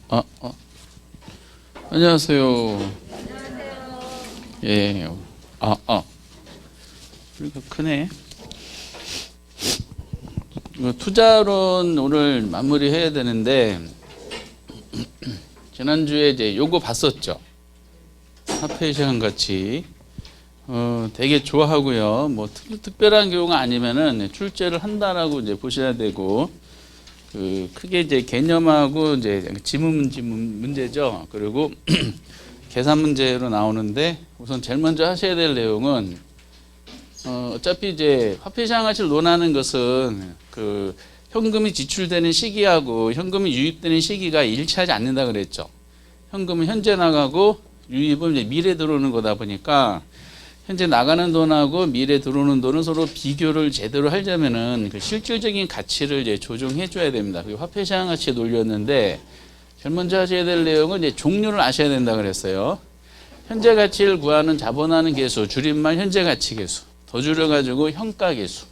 아, 안녕하세요. 예. 그러니까 크네. 투자론 오늘 마무리해야 되는데, 지난주에 이제 요거 봤었죠. 화폐 시간 같이. 되게 좋아하고요. 뭐 특별한 경우가 아니면은 출제를 한다라고 이제 보셔야 되고, 크게 이제 개념하고 이제 지문 문제죠. 그리고 계산 문제로 나오는데, 우선 제일 먼저 하셔야 될 내용은 어차피 이제 화폐 시장 가치를 논하는 것은 현금이 지출되는 시기하고 현금이 유입되는 시기가 일치하지 않는다 그랬죠. 현금은 현재 나가고 유입은 이제 미래 들어오는 거다 보니까 현재 나가는 돈하고 미래 들어오는 돈은 서로 비교를 제대로 하려면은 그 실질적인 가치를 이제 조정해 줘야 됩니다. 그 화폐 시장 가치에 놀렸는데, 제일 먼저 하셔야 될 내용은 이제 종류를 아셔야 된다 그랬어요. 현재 가치를 구하는 자본하는 계수, 줄임말 현재 가치 계수, 더 줄여가지고 현가 계수.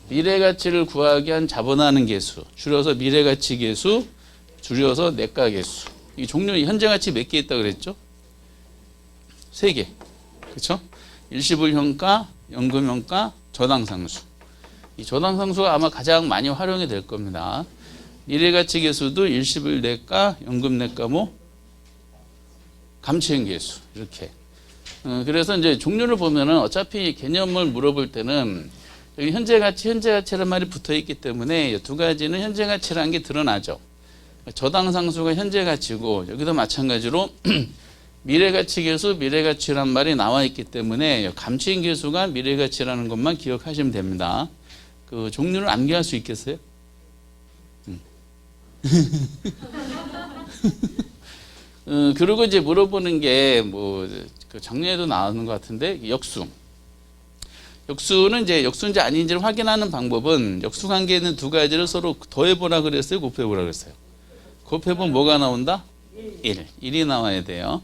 미래 가치를 구하기 위한 자본하는 계수, 줄여서 미래 가치 계수, 줄여서 내가 계수. 이 종류 현재 가치 몇 개 있다 그랬죠? 3개. 그렇죠? 일시불 현가, 연금 현가, 저당 상수. 이 저당 상수가 아마 가장 많이 활용이 될 겁니다. 미래 가치 계수도 일시불 내가, 연금 내가 감치형 계수. 이렇게. 그래서 이제 종류를 보면은 어차피 개념을 물어볼 때는 여기 현재 가치라는 말이 붙어 있기 때문에 두 가지는 현재 가치라는 게 드러나죠. 저당 상수가 현재 가치고, 여기도 마찬가지로 미래 가치 계수, 미래 가치란 말이 나와 있기 때문에 감치인 계수가 미래 가치라는 것만 기억하시면 됩니다. 그 종류를 암기할 수 있겠어요? 그리고 이제 물어보는 게 작년에도 나오는 것 같은데, 역수는 이제 역수인지 아닌지를 확인하는 방법은 역수 관계에 있는 두 가지를 서로 더해보라 그랬어요? 곱해보라 그랬어요? 곱해보면 뭐가 나온다? 1이 나와야 돼요.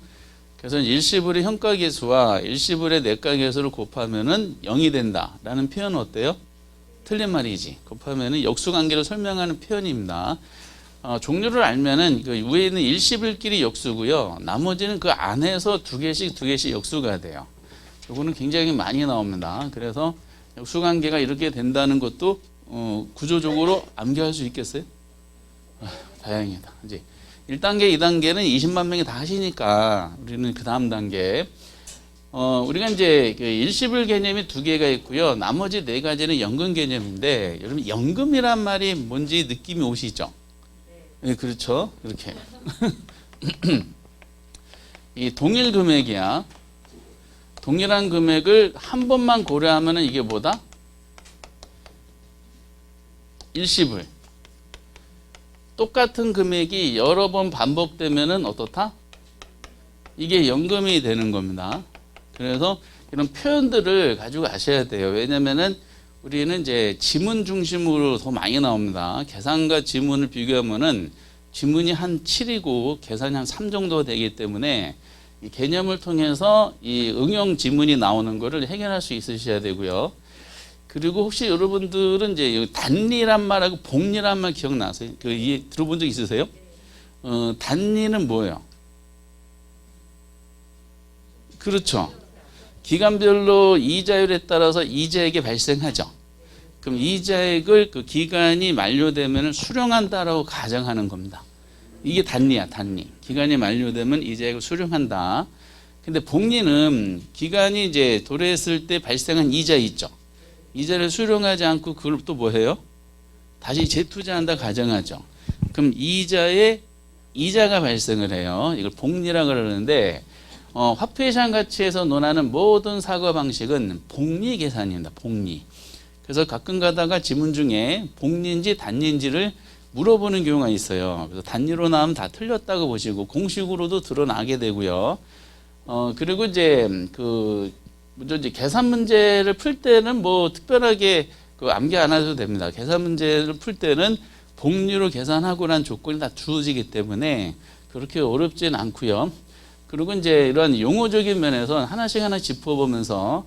그래서 일시불의 현가 계수와 일시불의 내가 계수를 곱하면은 0이 된다라는 표현은 어때요? 틀린 말이지. 곱하면은 역수 관계를 설명하는 표현입니다. 종류를 알면은 그 위에 있는 일시불끼리 역수고요. 나머지는 그 안에서 두 개씩 역수가 돼요. 요거는 굉장히 많이 나옵니다. 그래서 역수 관계가 이렇게 된다는 것도 구조적으로 암기할 수 있겠어요? 다행이다. 이제 1단계, 2단계는 20만 명이 다 하시니까 우리는 그 다음 단계. 우리가 이제 일시불 개념이 2개가 있고요. 나머지 4가지는 연금 개념인데, 여러분 연금이란 말이 뭔지 느낌이 오시죠? 네, 그렇죠. 이렇게. 이 동일 금액이야. 동일한 금액을 한 번만 고려하면은 이게 뭐다? 일시불. 똑같은 금액이 여러 번 반복되면은 어떻다? 이게 연금이 되는 겁니다. 그래서 이런 표현들을 가지고 가셔야 돼요. 왜냐면은 우리는 이제 지문 중심으로 더 많이 나옵니다. 계산과 지문을 비교하면은 지문이 한 7이고 계산이 한 3 정도 되기 때문에 이 개념을 통해서 이 응용 지문이 나오는 거를 해결할 수 있으셔야 되고요. 그리고 혹시 여러분들은 이제 단리란 말하고 복리란 말 기억나세요? 들어본 적 있으세요? 단리는 뭐예요? 그렇죠. 기간별로 이자율에 따라서 이자액이 발생하죠. 그럼 이자액을 그 기간이 만료되면 수령한다라고 가정하는 겁니다. 이게 단리야, 단리. 기간이 만료되면 이자액을 수령한다. 근데 복리는 기간이 이제 도래했을 때 발생한 이자 있죠. 이자를 수령하지 않고 그걸 또 뭐 해요? 다시 재투자한다 가정하죠. 그럼 이자에 이자가 발생을 해요. 이걸 복리라고 그러는데, 화폐 시장 가치에서 논하는 모든 사고 방식은 복리 계산입니다. 복리. 그래서 가끔 가다가 지문 중에 복리인지 단리인지를 물어보는 경우가 있어요. 그래서 단리로 나오면 다 틀렸다고 보시고 공식으로도 드러나게 되고요. 그리고 이제 먼저 이제 계산 문제를 풀 때는 뭐 특별하게 암기 안 하셔도 됩니다. 계산 문제를 풀 때는 복리로 계산하고란 조건이 다 주어지기 때문에 그렇게 어렵진 않고요. 그리고 이제 이런 용어적인 면에서 하나씩 짚어보면서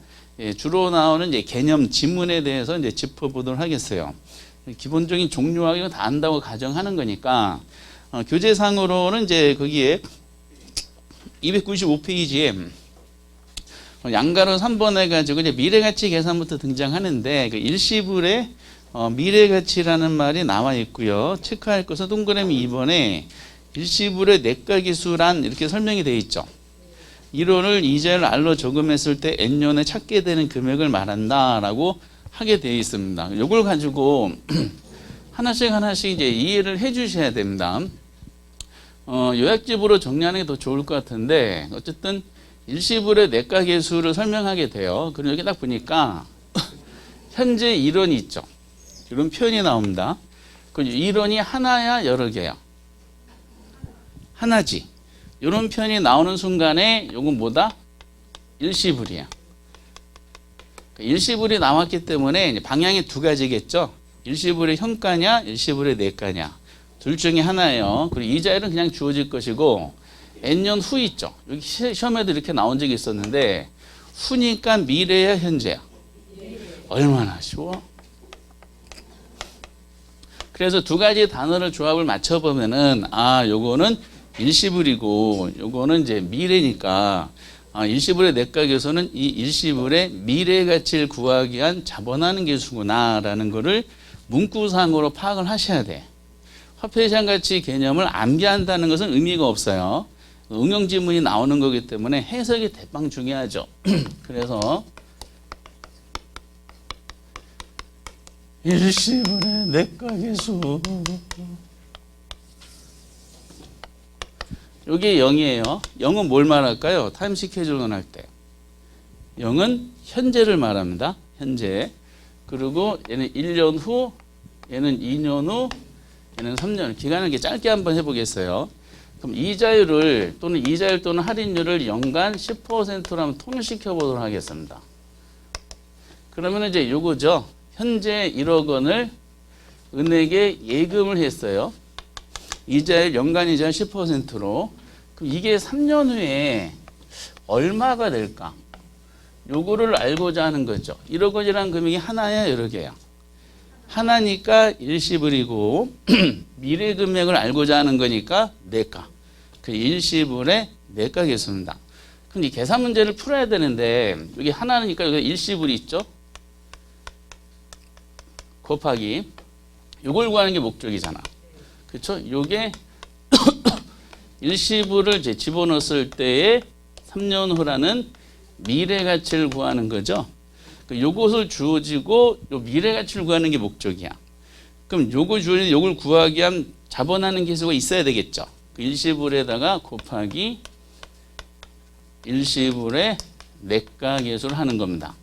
주로 나오는 이제 개념 지문에 대해서 이제 짚어보도록 하겠어요. 기본적인 종류와 이거 다 안다고 가정하는 거니까 교재상으로는 이제 거기에 295페이지에 양가로 3번 해가지고 이제 미래가치 계산부터 등장하는데 그 일시불에 미래가치라는 말이 나와 있고요. 체크할 것은 동그라미 2번에 일시불의 내과기수란 이렇게 설명이 되어 있죠. 1원을 이자율 R로 저금했을 때 N년에 찾게 되는 금액을 말한다라고 하게 되어 있습니다. 이걸 가지고 하나씩 이제 이해를 해 주셔야 됩니다. 요약집으로 정리하는 게 더 좋을 것 같은데 어쨌든 일시불의 내과계수를 설명하게 돼요. 그럼 여기 딱 보니까 현재 1원이 있죠. 이런 표현이 나옵니다. 그 1원이 하나야 여러 개야? 하나지. 이런 표현이 나오는 순간에 이건 뭐다? 일시불이야. 일시불이 나왔기 때문에 이제 방향이 두 가지겠죠. 일시불의 현가냐, 일시불의 내가냐. 둘 중에 하나예요. 그리고 이자율은 그냥 주어질 것이고 N년 후 있죠. 여기 시험에도 이렇게 나온 적이 있었는데 후니까 미래야 현재야. 얼마나 쉬워? 그래서 두 가지 단어를 조합을 맞춰보면은 요거는 일시불이고 요거는 이제 미래니까 일시불의 내과계수는 이 일시불의 미래 가치를 구하기 위한 자본하는 계수구나라는 거를 문구상으로 파악을 하셔야 돼. 화폐시장 가치 개념을 암기한다는 것은 의미가 없어요. 응용 지문이 나오는 거기 때문에 해석이 대빵 중요하죠. 그래서 일시불의 내과계수 이게 0이에요. 0은 뭘 말할까요? 타임 스케줄론 할 때. 0은 현재를 말합니다. 현재. 그리고 얘는 1년 후, 얘는 2년 후, 얘는 3년. 기간을 이렇게 짧게 한번 해보겠어요. 그럼 이자율을 또는 이자율 또는 할인율을 연간 10%로 한번 통일시켜 보도록 하겠습니다. 그러면 이제 요거죠. 현재 1억 원을 은행에 예금을 했어요. 이자율 연간 이자 10%로. 그럼 이게 3년 후에 얼마가 될까? 요거를 알고자 하는 거죠. 1억 원이라는 금액이 하나야, 여러 개야? 하나니까 일시불이고 미래 금액을 알고자 하는 거니까 내가. 그 일시불의 내과계수입니다. 그럼 이 계산 문제를 풀어야 되는데 여기 하나니까 여기 일시불이 있죠. 곱하기 요걸 구하는 게 목적이잖아. 그렇죠? 요게 일시불을 이제 집어넣었을 때의 3년 후라는 미래 가치를 구하는 거죠. 요것을 주어지고 요 미래 가치를 구하는 게 목적이야. 그럼 요거 주어진 요걸 구하기 위한 자본하는 계수가 있어야 되겠죠. 일시불에다가 곱하기 일시불의 내과계수를 하는 겁니다.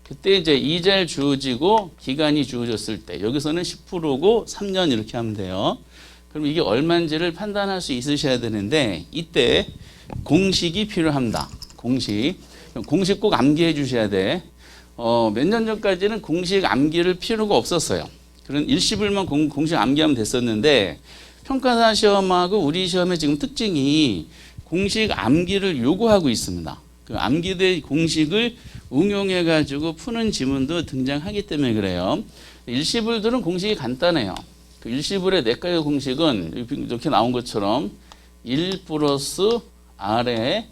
그때 이제 이자를 주어지고 기간이 주어졌을 때 여기서는 10%고 3년 이렇게 하면 돼요. 그럼 이게 얼마인지를 판단할 수 있으셔야 되는데 이때 공식이 필요합니다. 공식 꼭 암기해 주셔야 돼. 몇 년 전까지는 공식 암기를 필요가 없었어요. 그런 일시불만 공식 암기하면 됐었는데 평가사 시험하고 우리 시험의 지금 특징이 공식 암기를 요구하고 있습니다. 그 암기된 공식을 응용해 가지고 푸는 지문도 등장하기 때문에 그래요. 일시불들은 공식이 간단해요. 그 일시불의 내과의 공식은 이렇게 나온 것처럼 1 플러스 R의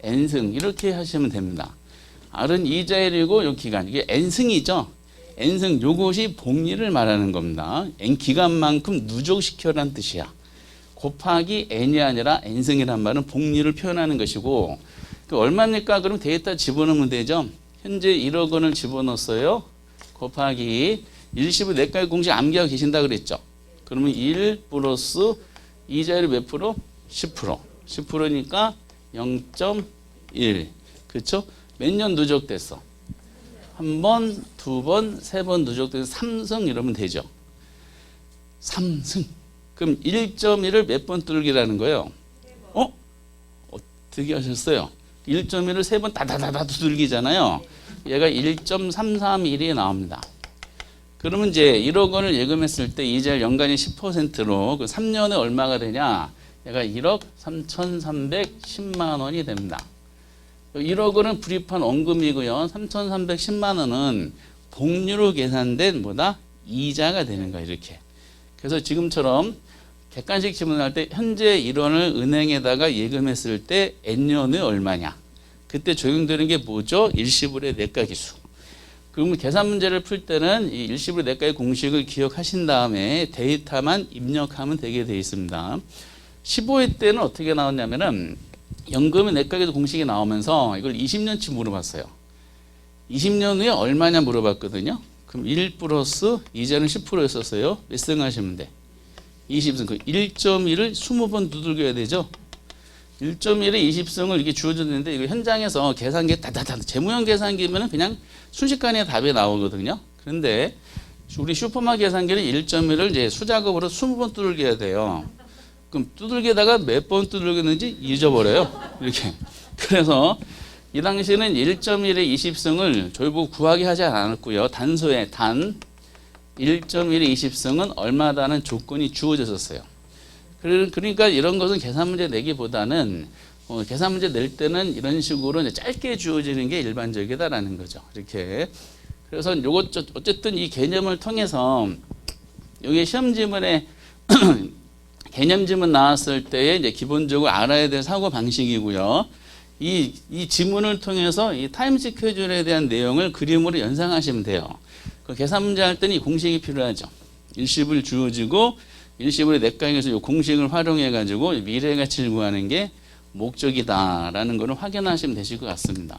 N승 이렇게 하시면 됩니다. R은 이자율이고 요 기간 이게 N승이죠. N승 요것이 복리를 말하는 겁니다. N 기간만큼 누적시켜라는 뜻이야. 곱하기 N이 아니라 N승이란 말은 복리를 표현하는 것이고 그 얼마입니까? 그럼 데이터 집어넣으면 되죠. 현재 1억 원을 집어넣었어요. 곱하기 일시불 내과의 공식 암기하고 계신다 그랬죠. 그러면 1 플러스 이자율이 몇 프로? 10%. 10%니까 0.1. 그렇죠? 몇 년 누적됐어? 한 번, 두 번, 세 번 누적돼서 3승 이러면 되죠. 3승. 그럼 1.1을 몇 번 뚫기라는 거예요? 어떻게 하셨어요? 1.1을 세 번 다다다다 두들기잖아요. 얘가 1.331이 나옵니다. 그러면 이제 1억 원을 예금했을 때 이자율 연간이 10%로 그 3년에 얼마가 되냐? 얘가 1억 3,310만 원이 됩니다. 1억 원은 불입한 원금이고요. 3,310만 원은 복리로 계산된 뭐다? 이자가 되는 거야, 이렇게. 그래서 지금처럼 객관식 지문할 때 현재 1원을 은행에다가 예금했을 때 N년 후에 얼마냐. 그때 적용되는 게 뭐죠? 일시불의 내과기수. 그러면 계산 문제를 풀 때는 이 일시불의 내과의 공식을 기억하신 다음에 데이터만 입력하면 되게 돼 있습니다. 15회 때는 어떻게 나왔냐면은 연금의 내과기수 공식이 나오면서 이걸 20년치 물어봤어요. 20년 후에 얼마냐 물어봤거든요. 그럼 1 플러스 이자는 10%였었어요. 몇 승 하시면 돼? 20승. 그 1.1을 20번 두들겨야 되죠. 1.1에 20승을 이렇게 주어졌는데 이거 현장에서 계산기 따다다 재무형 계산기면은 그냥 순식간에 답이 나오거든요. 그런데 우리 슈퍼마 계산기는 1.1을 이제 수작업으로 20번 두들겨야 돼요. 그럼 두들기다가 몇 번 두들겼는지 잊어버려요. 이렇게. 그래서 이 당시에는 1.1에 20승을 저희보고 구하게 하지 않았고요. 단서에 단 1.1에 20승은 얼마다는 조건이 주어졌었어요. 그러니까 이런 것은 계산 문제 내기보다는 계산 문제 낼 때는 이런 식으로 이제 짧게 주어지는 게 일반적이다라는 거죠. 이렇게. 그래서 요것 어쨌든 이 개념을 통해서 여기 시험 지문에 개념 지문 나왔을 때에 이제 기본적으로 알아야 될 사고 방식이고요. 이 지문을 통해서 이 타임 스케줄에 대한 내용을 그림으로 연상하시면 돼요. 그 계산 문제 할 때는 이 공식이 필요하죠. 일시불 주어지고 일시불의 내과에서 이 공식을 활용해 가지고 미래 가치를 구하는 게 목적이다라는 것을 확인하시면 되실 것 같습니다.